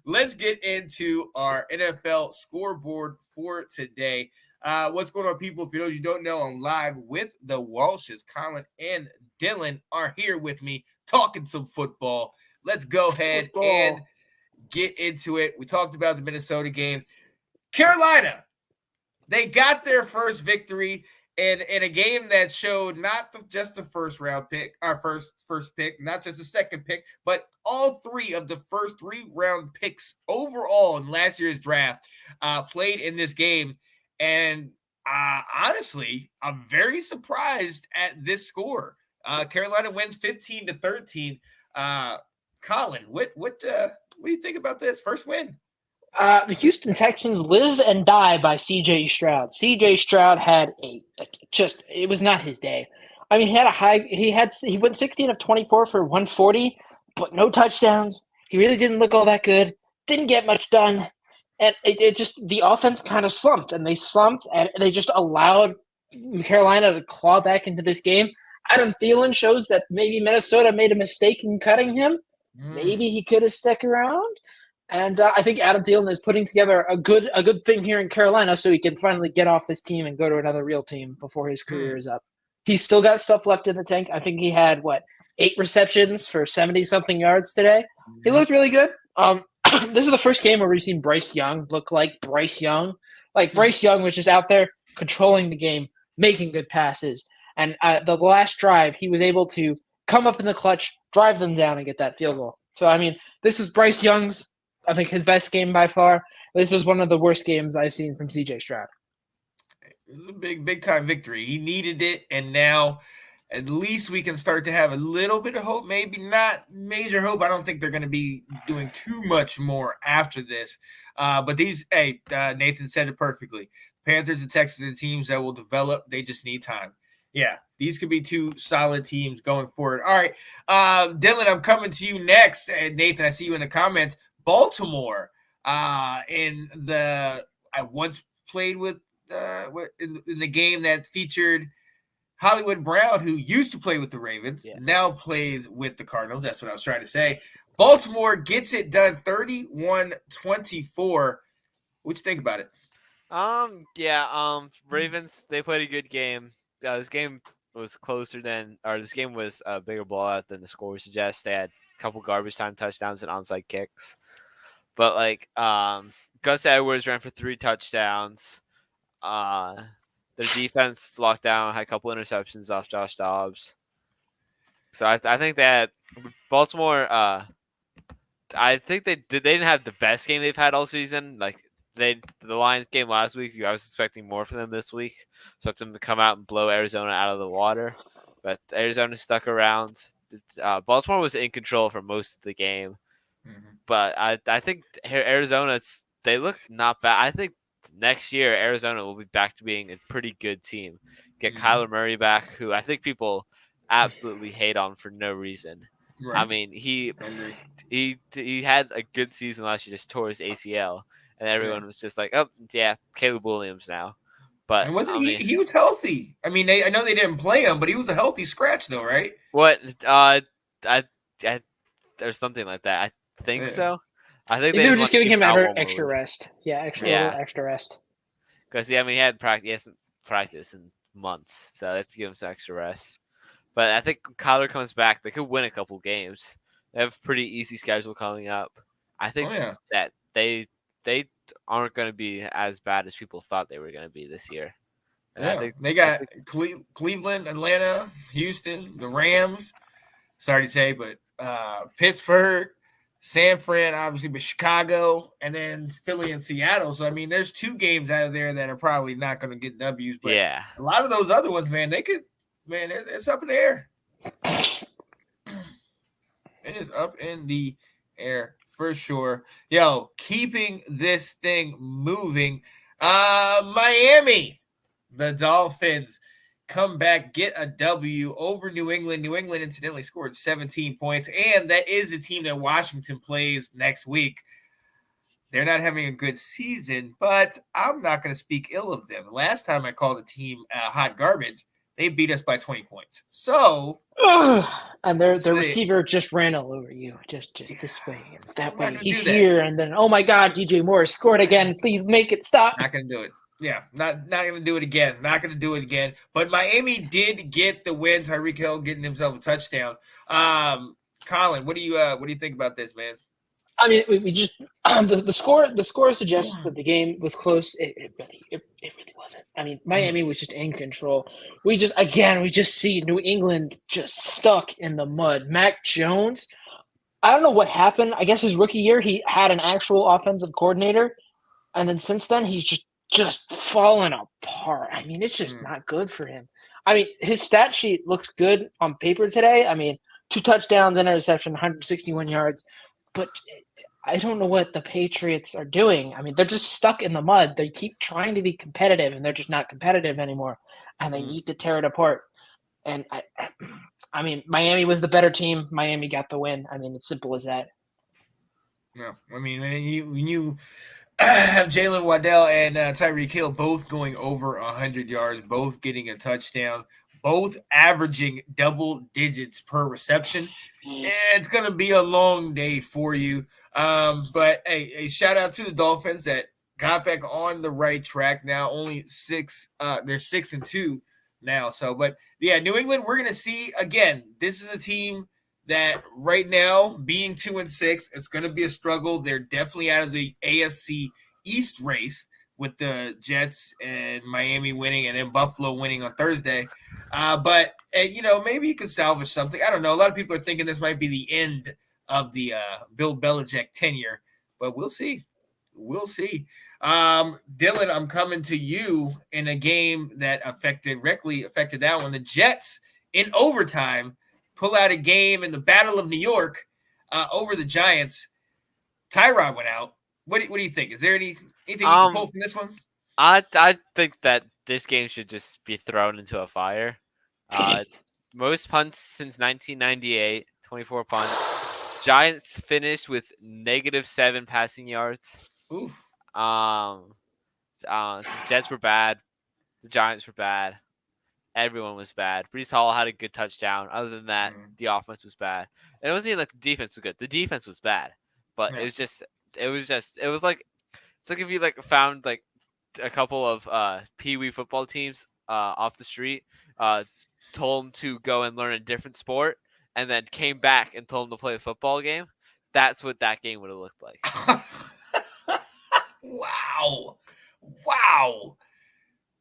let's get into our NFL scoreboard for today. What's going on, people? For those you don't know, I'm live with the Walshes. Colin and Dylan are here with me talking some football. Let's go ahead and get into it. We talked about the Minnesota game. Carolina, they got their first victory in a game that showed not just the first round pick, our first pick, not just the second pick, but all three of the first 3-round picks overall in last year's draft played in this game. And honestly, I'm very surprised at this score. Carolina wins 15-13. Colin, what do you think about this first win? The Houston Texans live and die by C.J. Stroud. C.J. Stroud had it was not his day. I mean, he went 16 of 24 for 140, but no touchdowns. He really didn't look all that good. Didn't get much done. And the offense kind of slumped, and they just allowed Carolina to claw back into this game. Adam Thielen shows that maybe Minnesota made a mistake in cutting him. Maybe he could have stuck around. And I think Adam Thielen is putting together a good thing here in Carolina so he can finally get off this team and go to another real team before his career is up. He's still got stuff left in the tank. I think he had, 8 receptions for 70-something yards today. He looked really good. This is the first game where we've seen Bryce Young look like Bryce Young. Like, Bryce Young was just out there controlling the game, making good passes. And the last drive, he was able to come up in the clutch, drive them down, and get that field goal. So, I mean, this was Bryce Young's, I think, his best game by far. This was one of the worst games I've seen from C.J. Stroud. It was a big time victory. He needed it, and now at least we can start to have a little bit of hope. Maybe not major hope. I don't think they're going to be doing too much more after this. But Nathan said it perfectly. Panthers and Texans are teams that will develop. They just need time. Yeah, these could be two solid teams going forward. All right, Dylan, I'm coming to you next. And Nathan, I see you in the comments. Baltimore, I once played with in the game that featured Hollywood Brown, who used to play with the Ravens, now plays with the Cardinals. That's what I was trying to say. Baltimore gets it done 31-24. What you think about it? Ravens, they played a good game. This game was this game was a bigger blowout than the score suggests. They had a couple garbage time touchdowns and onside kicks. But Gus Edwards ran for 3 touchdowns. Their defense locked down, had a couple interceptions off Josh Dobbs. So I think that Baltimore, I think they didn't have the best game they've had all season. The Lions game last week, I was expecting more from them this week. So it's them to come out and blow Arizona out of the water. But Arizona stuck around. Baltimore was in control for most of the game. But I think Arizona, they look not bad. I think next year Arizona will be back to being a pretty good team. Get Kyler Murray back, who I think people absolutely hate on for no reason. Right. I mean, he had a good season last year, just tore his ACL, and everyone was just like, "Oh yeah, Caleb Williams now." But and he was healthy? I mean, I know they didn't play him, but he was a healthy scratch though, right? What? There's something like that. I think so. I think they were just giving him extra rest. Yeah, extra rest. Because he hadn't practiced in months, so they have to give him some extra rest. But I think Kyler comes back. They could win a couple games. They have a pretty easy schedule coming up. I think that they aren't going to be as bad as people thought they were going to be this year. And I think they got Cleveland, Atlanta, Houston, the Rams. Sorry to say, but Pittsburgh, San Fran, obviously, but Chicago, and then Philly and Seattle. So, I mean, there's 2 games out of there that are probably not going to get W's. But a lot of those other ones, man, they could – man, it's up in the air. It is up in the air for sure. Yo, keeping this thing moving. Miami, the Dolphins come back, get a W over New England. New England incidentally scored 17 points, and that is the team that Washington plays next week. They're not having a good season, but I'm not going to speak ill of them. Last time I called the team hot garbage, they beat us by 20 points. So And their See. receiver just ran all over you, just this way and that I'm not way. gonna He's do that. here, and then oh my God, DJ Moore scored again. Please make it stop. Not gonna do it. Yeah, not gonna do it again. Not gonna do it again. But Miami did get the win. Tyreek Hill getting himself a touchdown. Colin, what do you think about this, man? I mean, we just the score suggests that the game was close. It really wasn't. I mean, Miami was just in control. We just see New England just stuck in the mud. Mac Jones, I don't know what happened. I guess his rookie year he had an actual offensive coordinator, and then since then he's just fallen apart. I mean, it's just not good for him. I mean, his stat sheet looks good on paper today. I mean, 2 touchdowns, an interception, 161 yards. But I don't know what the Patriots are doing. I mean, they're just stuck in the mud. They keep trying to be competitive, and they're just not competitive anymore. And they need to tear it apart. And I mean, Miami was the better team. Miami got the win. I mean, it's simple as that. No, I mean, when you have Jalen Waddell and Tyreek Hill both going over 100 yards, both getting a touchdown, both averaging double digits per reception. It's going to be a long day for you. But a shout out to the Dolphins that got back on the right track now. Only 6, they're 6-2 now. So, but yeah, New England, we're going to see again. This is a team that right now being 2-6, it's going to be a struggle. They're definitely out of the AFC East race with the Jets and Miami winning and then Buffalo winning on Thursday. But maybe you can salvage something. I don't know. A lot of people are thinking this might be the end of the Bill Belichick tenure, but we'll see. We'll see. Dylan, I'm coming to you in a game that directly affected that one. The Jets in overtime pull out a game in the Battle of New York over the Giants. Tyrod went out. What do you think? Is there anything you can pull from this one? I think that this game should just be thrown into a fire. Most punts since 1998, 24 punts. Giants finished with -7 passing yards. Oof. The Jets were bad. The Giants were bad. Everyone was bad. Brees Hall had a good touchdown. Other than that, the offense was bad. And it wasn't even like the defense was good. The defense was bad. But it was like it's like if you like found like a couple of pee-wee football teams off the street, told them to go and learn a different sport, and then came back and told them to play a football game. That's what that game would have looked like. Wow.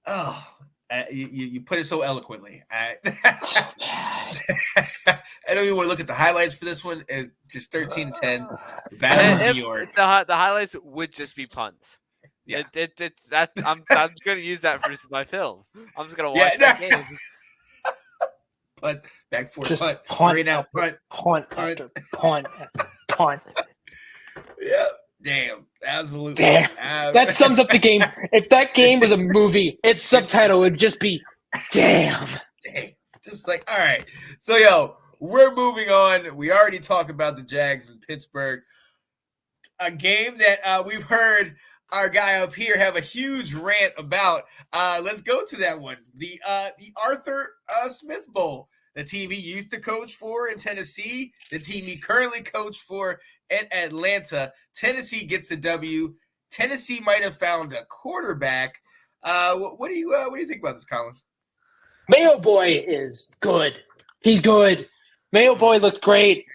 Oh, you put it so eloquently. So bad. I don't even want to look at the highlights for this one. It's just 13-10. Battle of New York. The highlights would just be punts. Yeah, I'm gonna use that for my film. I'm just gonna watch that game. Punt, back forth, just punt, punt after punt. Yeah, damn, absolutely. Damn, that sums up the game. If that game was a movie, its subtitle would just be "Damn." Just like, all right. So, we're moving on. We already talked about the Jags in Pittsburgh, a game that we've heard our guy up here have a huge rant about. Let's go to that one. The Arthur Smith Bowl, the team he used to coach for in Tennessee, the team he currently coached for in Atlanta. Tennessee gets the W. Tennessee might have found a quarterback. What do you think about this, Colin? Mayo Boy is good. He's good. Mayo Boy looked great.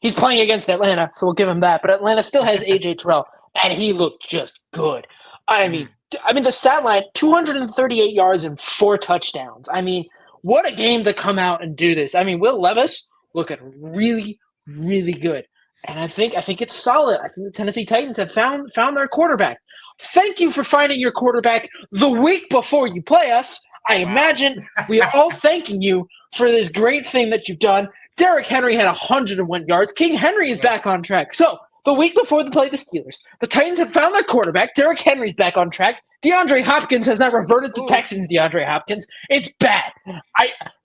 He's playing against Atlanta, so we'll give him that. But Atlanta still has AJ Terrell, and he looked just good. I mean, the stat line: 238 yards and 4 touchdowns. I mean, what a game to come out and do this. I mean, Will Levis looking really, really good. And I think it's solid. I think the Tennessee Titans have found their quarterback. Thank you for finding your quarterback the week before you play us. I imagine we are all thanking you for this great thing that you've done. Derrick Henry had 101 yards. King Henry is back on track. So the week before they play the Steelers, the Titans have found their quarterback. Derrick Henry's back on track. DeAndre Hopkins has not reverted to Texans. DeAndre Hopkins. It's bad.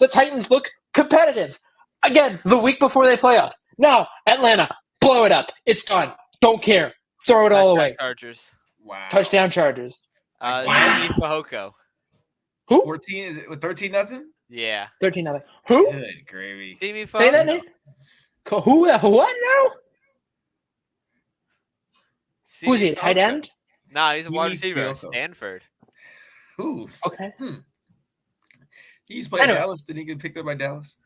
The Titans look competitive. Again, the week before they play us. Now, Atlanta, blow it up. It's done. Don't care. Throw it all away. Chargers. Wow. Touchdown Chargers. Fahoko. Who? 14 is it with 13-0? Yeah. 13-0. Who? Good gravy. Jimmy Say that Falco. name. Who? What now? Who's he? A tight end? No, he's a wide Jimmy receiver. Falco. Stanford. Ooh. Okay. He used to play Anyway. Dallas. Didn't he get picked up by Dallas?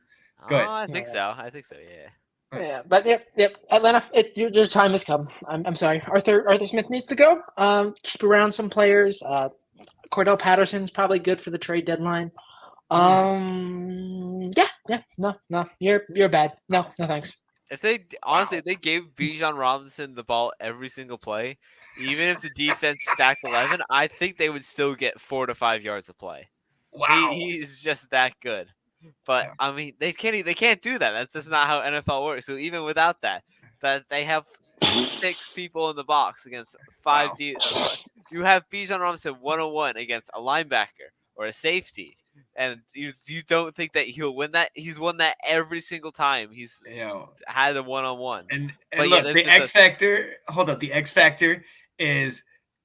Go ahead. I think so. Yeah. Yeah, but yep. Atlanta, your time has come. I'm sorry. Arthur Smith needs to go. Keep around some players. Cordell Patterson's probably good for the trade deadline. Yeah. No. You're bad. No, thanks. If they if they gave Bijan Robinson the ball every single play, even if the defense stacked 11, I think they would still get 4 to 5 yards of play. Wow. He's just that good. But Yeah. I mean, they can't do that. That's just not how NFL works. So even without that they have 6 people in the box against 5 Wow. You have Bijan Robinson 1-on-1 against a linebacker or a safety, and you don't think that he'll win that? He's won that every single time. He's had a 1-on-1. And But look, yeah, the X factor. Hold up, the X factor is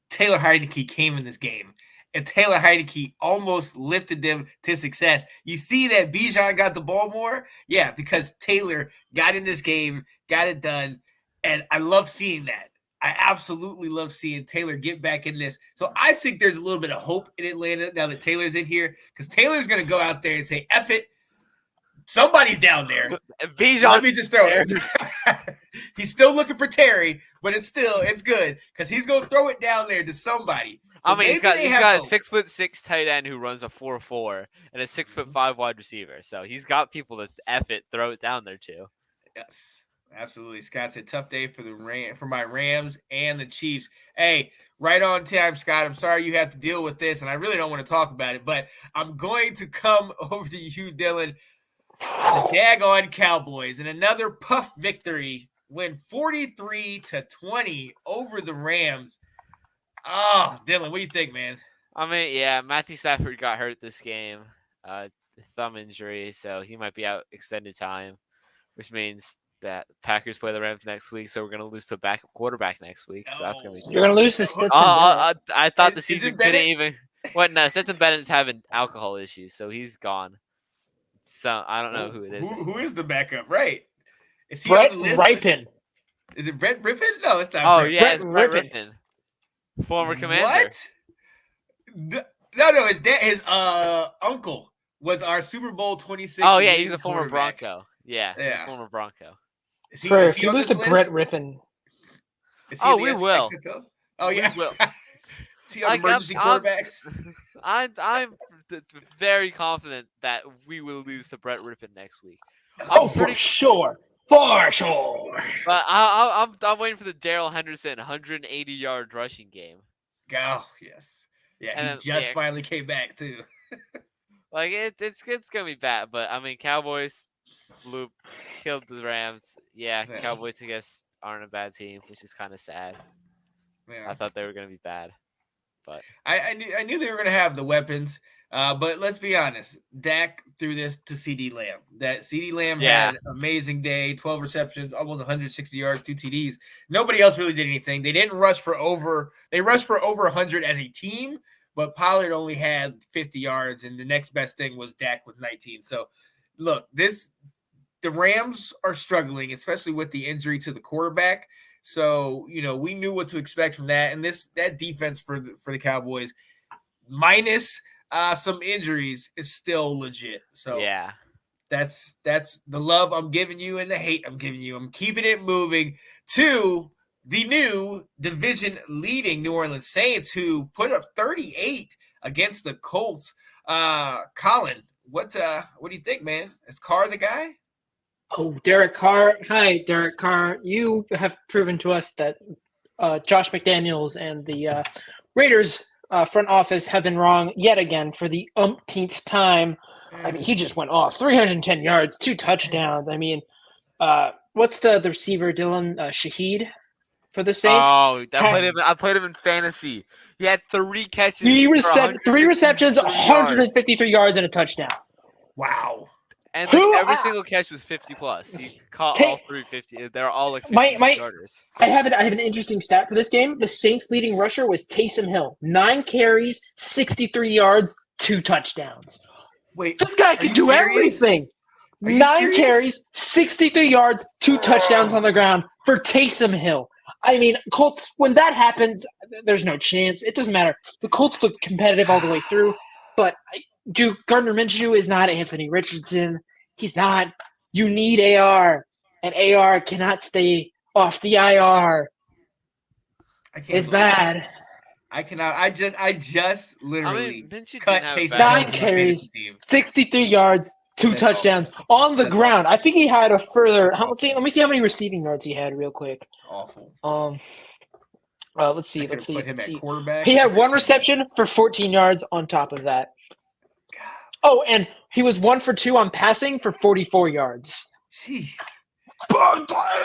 Taylor Heinicke came in this game. And Taylor Heinicke almost lifted them to success. You see that Bijan got the ball more? Yeah, because Taylor got in this game, got it done. And I love seeing that. I absolutely love seeing Taylor get back in this. So I think there's a little bit of hope in Atlanta now that Taylor's in here. Because Taylor's going to go out there and say, F it. Somebody's down there. Bijan, let me just throw it. He's still looking for Terry, but it's good. Because he's going to throw it down there to somebody. So I mean, he's got a hope. 6'6" tight end who runs a 4.4 and a 6'5" wide receiver. So he's got people to F it, throw it down there too. Yes, absolutely. Scott said tough day for my Rams and the Chiefs. Hey, right on time, Scott. I'm sorry you have to deal with this, and I really don't want to talk about it, but I'm going to come over to you, Dylan. The daggone Cowboys and another puff victory, win 43-20 over the Rams. Oh, Dylan, what do you think, man? I mean, yeah, Matthew Stafford got hurt this game, thumb injury, so he might be out extended time, which means that Packers play the Rams next week, so we're going to lose to a backup quarterback next week. So that's going to be. You're going to lose to Stetson. I thought the season couldn't even. What? No, Stetson Bennett's having alcohol issues, so he's gone. So I don't know who it is. Who is the backup? Right? Is he Brett on the list? Ripon. Is it Brett Rippon? No, it's not. Oh Brett. yeah, it's Brett Rippon, former commander. What? No, his uncle was our Super Bowl 26. Oh yeah, he's a former Bronco. Yeah, former Bronco. Is if you on lose this to list? Brett Rippon. We will. Oh yeah, we will. Is he on emergency quarterbacks? I'm very confident that we will lose to Brett Rippon next week. For sure. For sure. But I'm waiting for the Darrell Henderson 180-yard rushing game. Oh yes, yeah. He just finally came back too. Like it's gonna be bad, but I mean Cowboys killed the Rams. Yeah, Cowboys I guess aren't a bad team, which is kind of sad. Yeah. I thought they were gonna be bad, but I knew they were gonna have the weapons. But let's be honest, Dak threw this to CeeDee Lamb. That CeeDee Lamb had an amazing day, 12 receptions, almost 160 yards, 2 TDs. Nobody else really did anything. They didn't rush for over. They rushed for over 100 as a team, but Pollard only had 50 yards, and the next best thing was Dak with 19. So, look, the Rams are struggling, especially with the injury to the quarterback. So, we knew what to expect from that, and that defense for the Cowboys, minus some injuries, is still legit. So yeah, that's the love I'm giving you and the hate I'm giving you. I'm keeping it moving to the new division leading New Orleans Saints, who put up 38 against the Colts. Colin, what do you think, man? Is Carr the guy? Oh, Derek Carr. Hi, Derek Carr. You have proven to us that Josh McDaniels and the Raiders front office have been wrong yet again for the umpteenth time. I mean, he just went off 310 yards, 2 touchdowns. I mean, what's the receiver, Dylan Shaheed for the Saints? Oh, I played him in fantasy. He had 3 catches. 3 receptions, 153 yards, and a touchdown. Wow. And every single catch was 50 plus. He caught all 350. They're all like 50 starters. I have an interesting stat for this game. The Saints' leading rusher was Taysom Hill. 9 carries, 63 yards, 2 touchdowns. Wait, This guy are can you do serious? everything. Are you 9 serious? carries, 63 yards, 2 touchdowns on the ground for Taysom Hill. I mean, Colts, when that happens, there's no chance. It doesn't matter. The Colts look competitive all the way through, but Gardner Minshew is not Anthony Richardson. He's not. You need AR, and AR cannot stay off the IR. I can't It's believe it. bad. I cannot. I just literally Minshew cut didn't have a Taysom bad Hill 9 from game. my carries, fantasy team. 63 yards, 2 That's touchdowns on the That's ground. I think he had a further. Let Awful. me see how many receiving yards he had real quick. Awful. Let's see. I could have put him at quarterback. He had 1 reception for 14 yards on top of that. Oh, and he was 1 for 2 on passing for 44 yards. Jeez.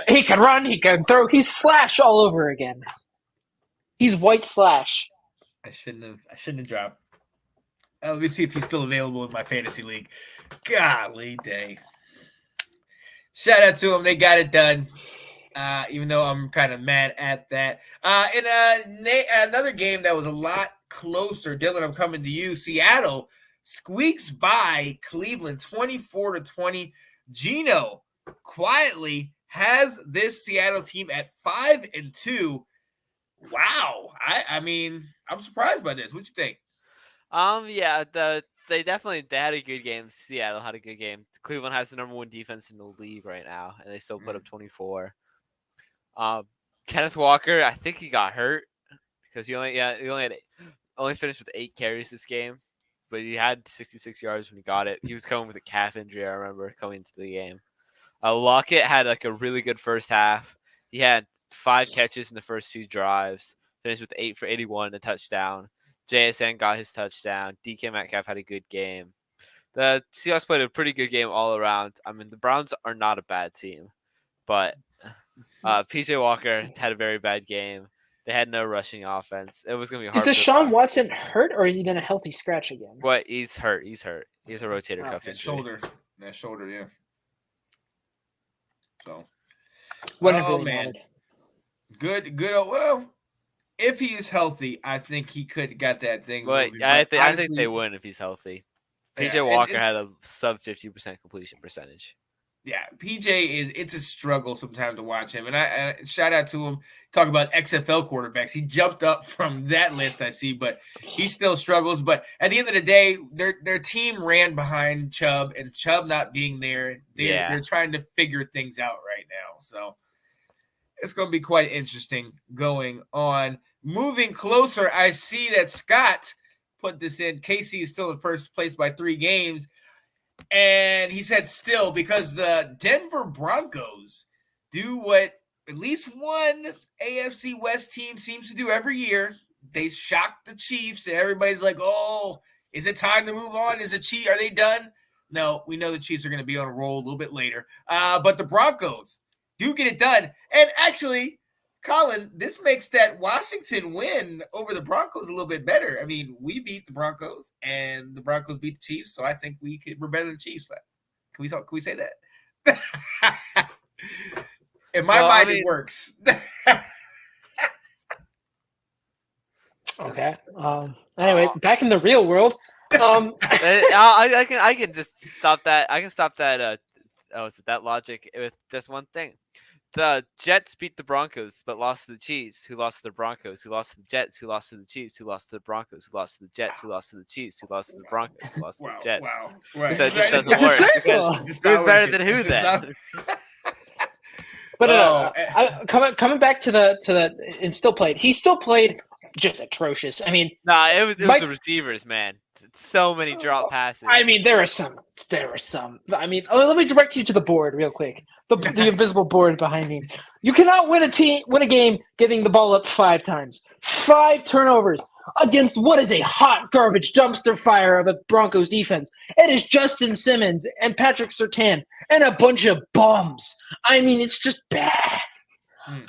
He can run. He can throw. He's Slash all over again. He's White Slash. I shouldn't have dropped. Let me see if he's still available in my fantasy league. Golly day. Shout out to him. They got it done. Even though I'm kind of mad at that. In another game that was a lot closer, Dylan, I'm coming to you. Seattle squeaks by Cleveland 24-20. Gino quietly has this Seattle team at 5-2. Wow. I mean, I'm surprised by this. What you think? Yeah, they had a good game. Seattle had a good game. Cleveland has the number 1 defense in the league right now, and they still put up 24. Kenneth Walker, I think he got hurt because he only finished with 8 carries this game, but he had 66 yards when he got it. He was coming with a calf injury, I remember, coming into the game. Lockett had like a really good first half. He had 5 catches in the first 2 drives, finished with 8 for 81 and a touchdown. JSN got his touchdown. DK Metcalf had a good game. The Seahawks played a pretty good game all around. I mean, the Browns are not a bad team, but PJ Walker had a very bad game. They had no rushing offense. It was going to be hard. Is Deshaun Watson hurt, or has he been a healthy scratch again? What? He's hurt. He has a rotator cuff That injury. shoulder, yeah. So, Wouldn't have really mattered. Good. Well, if he is healthy, I think he could got that thing. But moving. I think honestly, they win if he's healthy. PJ Yeah, Walker had a sub 50% completion percentage. Yeah, PJ it's a struggle sometimes to watch him. And I shout out to him. Talk about XFL quarterbacks. He jumped up from that list, I see, but he still struggles. But at the end of the day, their team ran behind Chubb, and Chubb not being there, they're trying to figure things out right now. So it's going to be quite interesting going on. Moving closer, I see that Scott put this in. KC is still in first place by 3 games. And he said still because the Denver Broncos do what at least one AFC West team seems to do every year. They shock the Chiefs, and everybody's like, oh, is it time to move on? Are they done? No, we know the Chiefs are going to be on a roll a little bit later. But the Broncos do get it done. And actually, Colin, this makes that Washington win over the Broncos a little bit better. I mean, we beat the Broncos, and the Broncos beat the Chiefs, so I think we're better than the Chiefs. Can we say that? In my mind, it works. Okay. Anyway, back in the real world. I can just stop that. I can stop that. That logic with just one thing. The Jets beat the Broncos, but lost to the Chiefs, who lost to the Broncos, who lost to the Jets, who lost to the Chiefs, who lost to the Broncos, who lost to the Jets, who lost to the Chiefs, who lost to the Broncos, who lost to the Jets. Wow. Right. So it just doesn't It's a work. circle. Who's better than who then? But coming back to the and still played. He still played just atrocious. I mean, it was the receivers, man. So many drop passes. I mean, there were some. I mean, let me direct you to the board real quick. The invisible board behind me. You cannot win a game giving the ball up 5 times. 5 turnovers against what is a hot garbage dumpster fire of a Broncos defense. It is Justin Simmons and Patrick Surtain and a bunch of bums. I mean, it's just bad.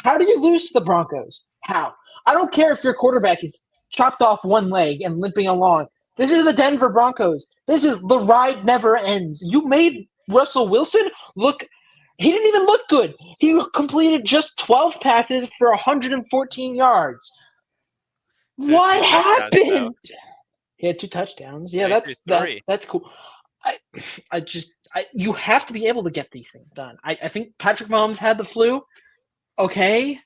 How do you lose to the Broncos? How? I don't care if your quarterback is chopped off one leg and limping along. This is the Denver Broncos. This is the ride never ends. You made Russell Wilson look – he didn't even look good. He completed just 12 passes for 114 yards. What happened? He had 2 touchdowns. Yeah, that's cool. You have to be able to get these things done. I think Patrick Mahomes had the flu, okay,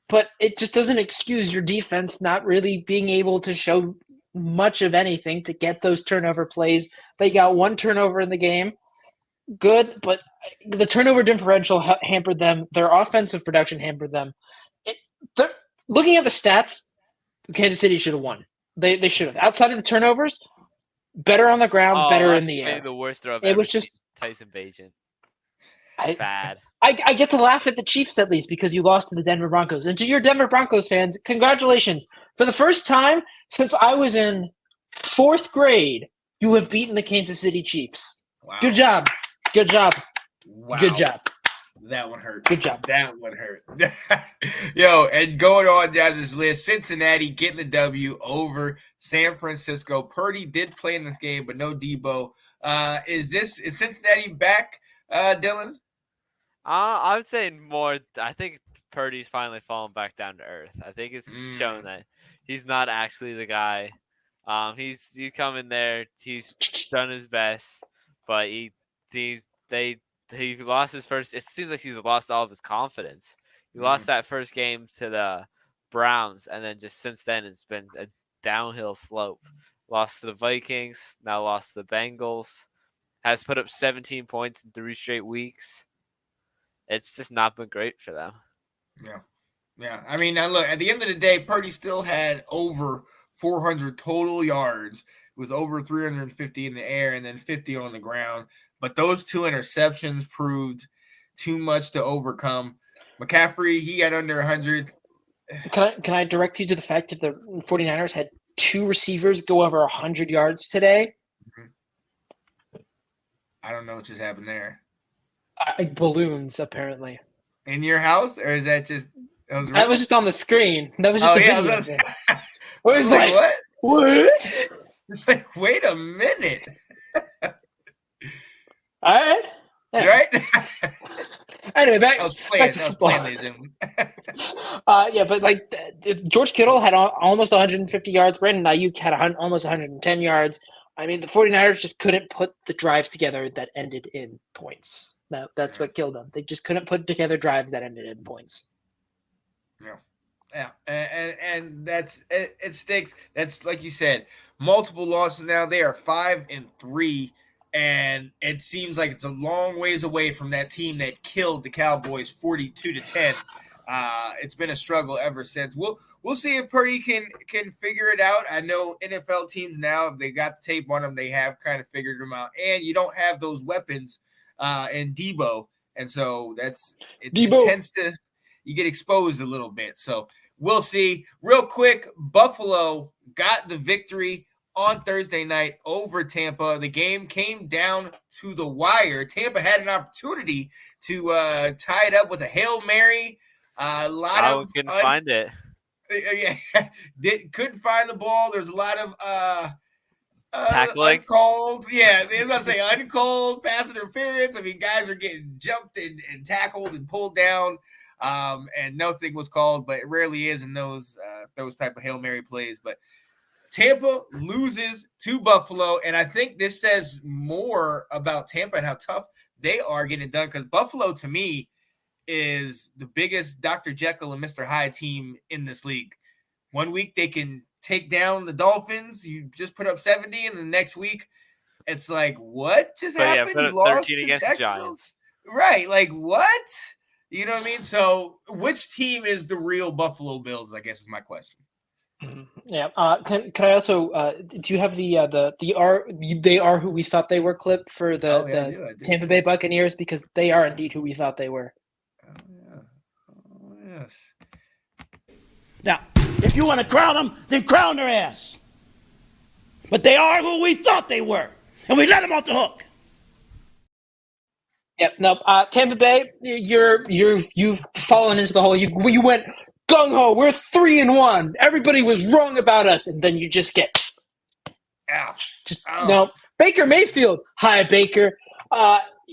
but it just doesn't excuse your defense not really being able to show much of anything to get those turnover plays. They got one turnover in the game, good, but the turnover differential hampered them. Their offensive production hampered them. Looking at the stats, Kansas City should have won. They should have. Outside of the turnovers, better on the ground, better in the air. Maybe the worst throw I've It ever was just seen. Tyson Bagent. I, Bad. I get to laugh at the Chiefs at least because you lost to the Denver Broncos. And to your Denver Broncos fans, congratulations. For the first time since I was in 4th grade, you have beaten the Kansas City Chiefs. Wow. Good job. Good job. Wow. Good job. That one hurt. Good job. That one hurt. Yo, and going on down this list, Cincinnati getting the W over San Francisco. Purdy did play in this game, but no Debo. Is Cincinnati back, Dylan? I would say more. I think Purdy's finally fallen back down to earth. I think it's shown that he's not actually the guy. He's come in there. He's done his best, but he lost his first. It seems like he's lost all of his confidence. He lost that first game to the Browns, and then just since then it's been a downhill slope. Lost to the Vikings, now lost to the Bengals. Has put up 17 points in 3 straight weeks. It's just not been great for them. Yeah. I mean, now look, at the end of the day, Purdy still had over 400 total yards. It was over 350 in the air and then 50 on the ground. But those 2 interceptions proved too much to overcome. McCaffrey, he got under 100. Can I direct you to the fact that the 49ers had 2 receivers go over 100 yards today? I don't know what just happened there. Balloons, apparently. In your house, or is that just? That was just on the screen. That was just a video. I was like, what? It's like, wait a minute. All right. Yeah. Right? Anyway, back to football. Yeah, but like George Kittle had almost 150 yards. Brandon Ayuk had almost 110 yards. I mean, the 49ers just couldn't put the drives together that ended in points. That's what killed them. They just couldn't put together drives that ended in points. Yeah, and that's it stinks. That's like you said, multiple losses now. They are 5-3, and it seems like it's a long ways away from that team that killed the Cowboys 42-10. It's been a struggle ever since. We'll see if Purdy can figure it out. I know NFL teams now, if they got the tape on them, they have kind of figured them out. And you don't have those weapons in Debo, and so it tends to you get exposed a little bit. So we'll see. Real quick, Buffalo got the victory on Thursday night over Tampa. The game came down to the wire. Tampa had an opportunity to tie it up with a Hail Mary. Couldn't find it. Yeah, couldn't find the ball. There's a lot of tackling. Uncalled. Yeah, I was going to say uncalled pass interference. I mean, guys are getting jumped and tackled and pulled down. And nothing was called, but it rarely is in those type of Hail Mary plays. But Tampa loses to Buffalo, and I think this says more about Tampa and how tough they are getting it done, because Buffalo, to me, is the biggest Dr. Jekyll and Mr. Hyde team in this league. 1 week they can take down the Dolphins. You just put up 70, and the next week it's like, what just happened? Put you up lost 13 against the Giants. Right, like what? You know what I mean? So which team is the real Buffalo Bills, I guess is my question. Yeah. Can I also do you have they are who we thought they were clip for the I do. Tampa Bay Buccaneers, because they are indeed who we thought they were. Oh yes. Now, if you want to crown them, then crown their ass. But they are who we thought they were, and we let them off the hook. Yep. No. Tampa Bay, you've fallen into the hole. You went gung ho. We're 3-1. Everybody was wrong about us, and then you just get ouch. No. Baker Mayfield. Hi, Baker.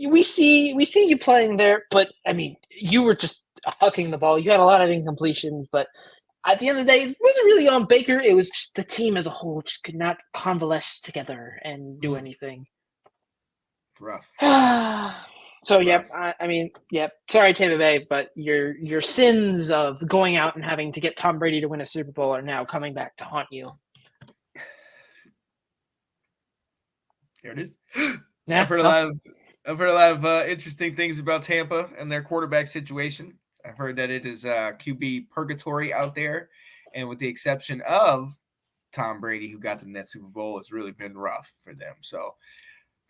We see you playing there, but I mean, you were just hucking the ball. You had a lot of incompletions, but at the end of the day, it wasn't really on Baker. It was just the team as a whole just could not convalesce together and do anything. Rough. So yep, I mean, yep. Sorry, Tampa Bay, but your sins of going out and having to get Tom Brady to win a Super Bowl are now coming back to haunt you. There it is. Yeah, I've heard a lot of interesting things about Tampa and their quarterback situation. I've heard that it is QB purgatory out there, and with the exception of Tom Brady, who got them that Super Bowl, it's really been rough for them. So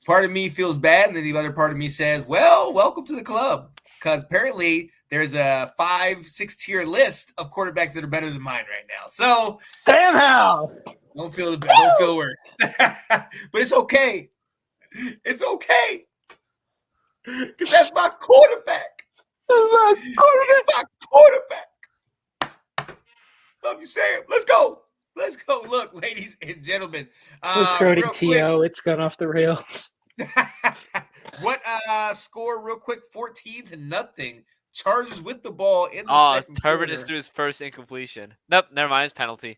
part of me feels bad, and then the other part of me says, well, welcome to the club, because apparently there's a 5-6 tier list of quarterbacks that are better than mine right now. So damn how. don't feel worse. But it's okay. It's okay. Because that's my quarterback. It's my quarterback. Love you, Sam. Let's go. Look, ladies and gentlemen. We're quoting real quick, T.O. It's gone off the rails. what score real quick? 14-0. Chargers with the ball in the second Herbert quarter. just threw his first incompletion. Nope, never mind. It's penalty.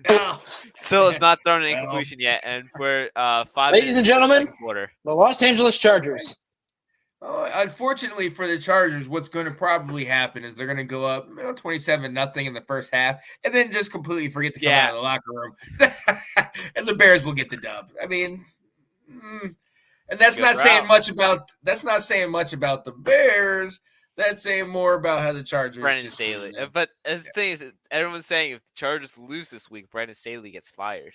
Oh. Still has not thrown an incompletion yet, and we're 5 Ladies and gentlemen, quarter. the Los Angeles Chargers. Unfortunately for the Chargers, what's going to probably happen is they're going to go up 27-0 in the first half, and then just completely forget to come out of the locker room, and the Bears will get the dub. I mean, and that's not saying much about the Bears. That's saying more about how the Chargers. Brandon Staley, but the thing is, everyone's saying if the Chargers lose this week, Brandon Staley gets fired.